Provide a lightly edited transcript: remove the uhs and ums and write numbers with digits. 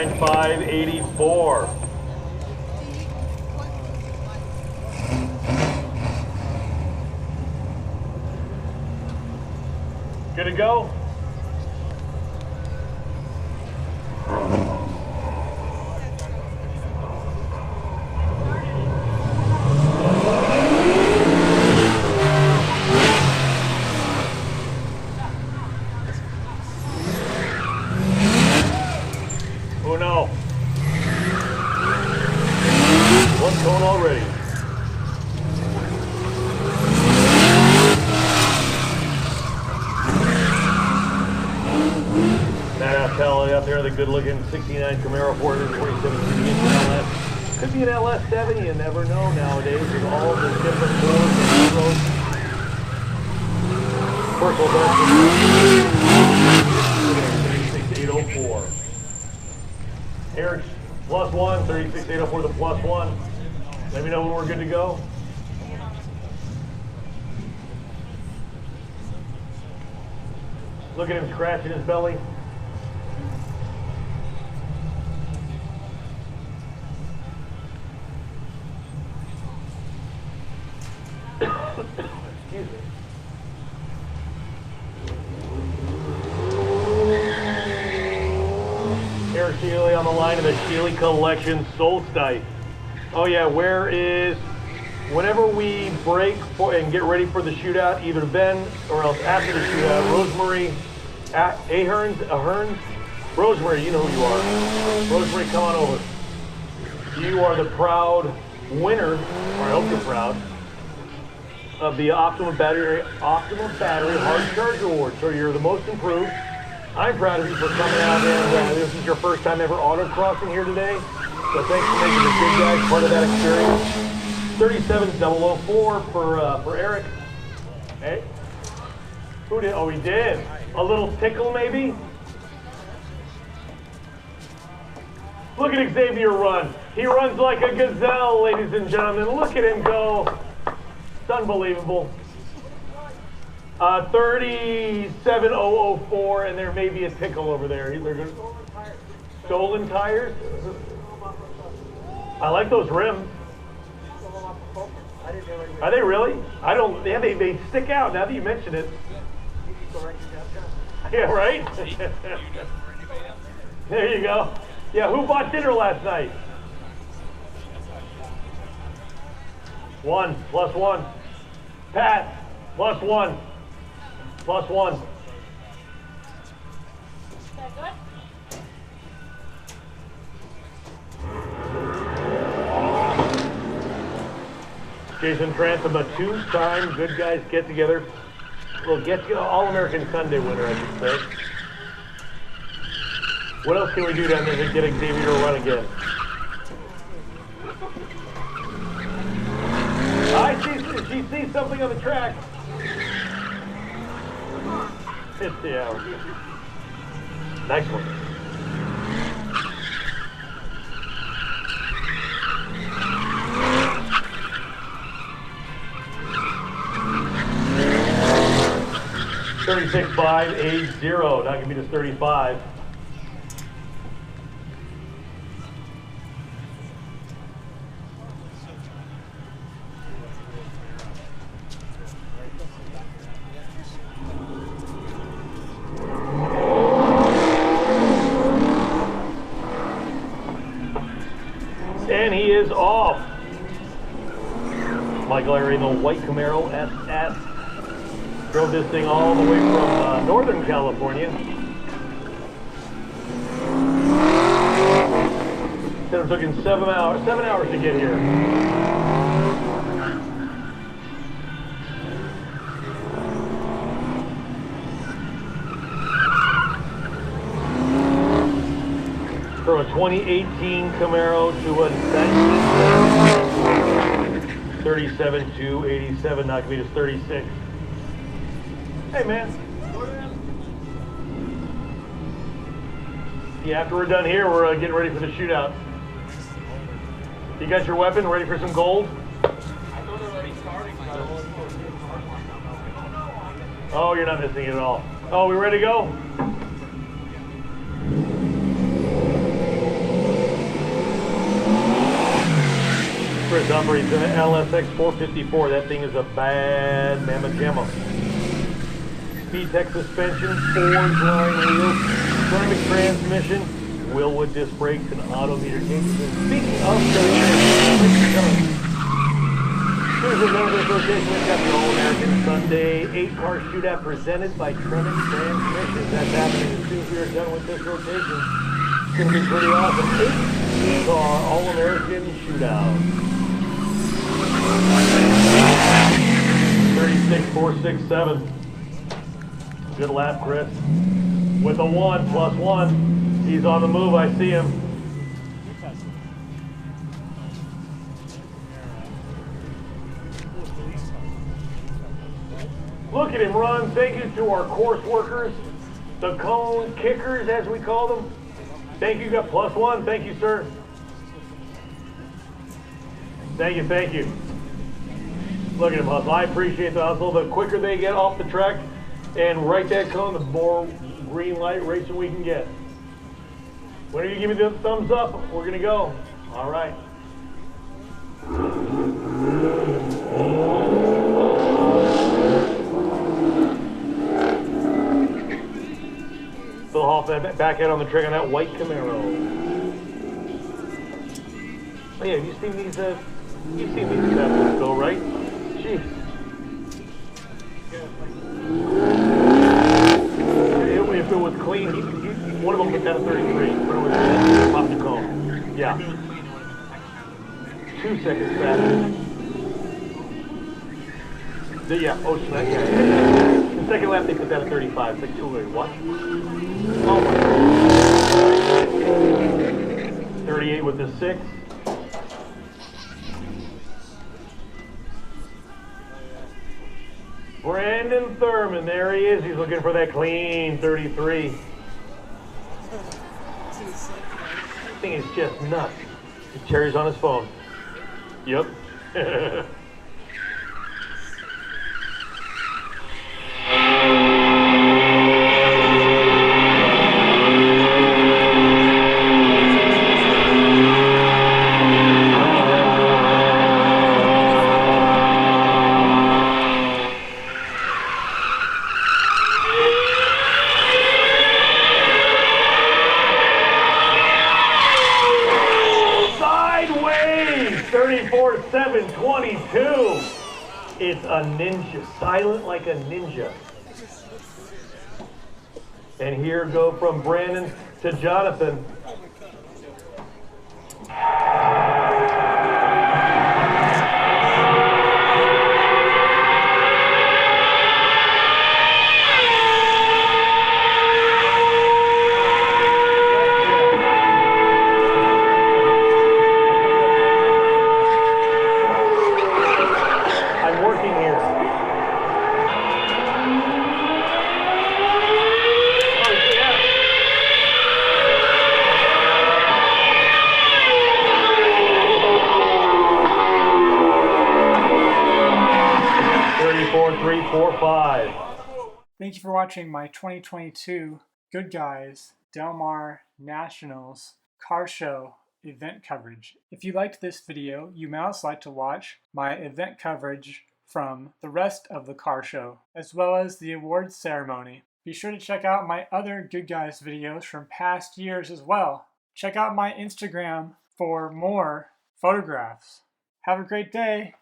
69,584. Good to go? Oh no. One cone already. Out there, the good-looking 69 Camaro 447 LS. Could be an LS70, you never know nowadays with all the different boards and roads. Purple version 36804. Eric, +1, 36804, the +1. Let me know when we're good to go. Look at him scratching his belly. Excuse me. Eric Shealy on the line of the Shealy Collection Solstice. Oh yeah, whenever we break and get ready for the shootout, either then or else after the shootout, Rosemary, Ahern, Rosemary, you know who you are. Rosemary, come on over. You are the proud winner, or I hope you're proud, of the Optimum Battery Hard Charger Award. So you're the most improved. I'm proud of you for coming out, and this is your first time ever autocrossing here today. So thanks for making the big guys part of that experience. 37004 for Eric. Hey, who did? Oh, he did. A little tickle, maybe. Look at Xavier run. He runs like a gazelle, ladies and gentlemen. Look at him go. It's unbelievable. 37004, and there may be a tickle over there. Stolen tires? I like those rims. Are they really? I don't. Yeah, they stick out now that you mention it. Yeah, right? There you go. Yeah, who bought dinner last night? One, +1. Pat, +1. +1. Is that good? Jason Trantham, a two-time Good Guys get-together. Well, get-together, All-American Sunday winner, I should say. What else can we do down there to get Xavier to run again? She sees something on the track. Yeah. Nice one. $36,580. Not gonna be just 35. And he is off. Michael Airy in the white Camaro SS. Drove this thing all the way from Northern California. Said it took him 7 hours to get here. From a 2018 Camaro to a 37,287, not gonna be just 36. Hey man. Yeah, after we're done here, we're getting ready for the shootout. You got your weapon ready for some gold? Oh, you're not missing it at all. Oh, we ready to go? Jumper, he's in an LSX 454. That thing is a bad mamma jamma. Speed Tech suspension, forged line wheels, ceramic transmission, Willwood disc brakes, and autometer changes. And speaking of here's another rotation. We've got the All-American Sunday 8-car shootout presented by Tremont Transmissions. That's happening as soon as we are done with this rotation. It's going to be pretty awesome. 8-car All-American shootout. 36,467. Good lap, Chris. With a 1 plus 1. He's on the move. I see him. Look at him run. Thank you to our course workers, the cone kickers, as we call them. Thank you. Got plus 1. Thank you, sir. Thank you. Thank you. Look at him hustle. I appreciate the hustle. The quicker they get off the track and right that cone, the more green light racing we can get. When you give me the thumbs up, we're going to go. All right. Phil Hoff back out on the track on that white Camaro. Oh yeah, have you seen these? You've seen these Teslas, Phil, right? Jeez. If it was clean, one of them was down to 33. But it was pop the cone. Yeah. 2 seconds faster. Yeah, Ocean. Yeah. The second lap they put that at 35. It's like 2 minutes. What? Oh my. 38 with the 6. Brandon Thurman, there he is. He's looking for that clean 33. This thing is just nuts. The cherry's on his phone. Yep. Sideways, 34,722. It's a ninja, silent like a ninja. And here go from Brandon to Jonathan. Thank you for watching my 2022 Good Guys Del Mar Nationals Car Show event coverage. If you liked this video, you may also like to watch my event coverage from the rest of the car show, as well as the awards ceremony. Be sure to check out my other Good Guys videos from past years as well. Check out my Instagram for more photographs. Have a great day.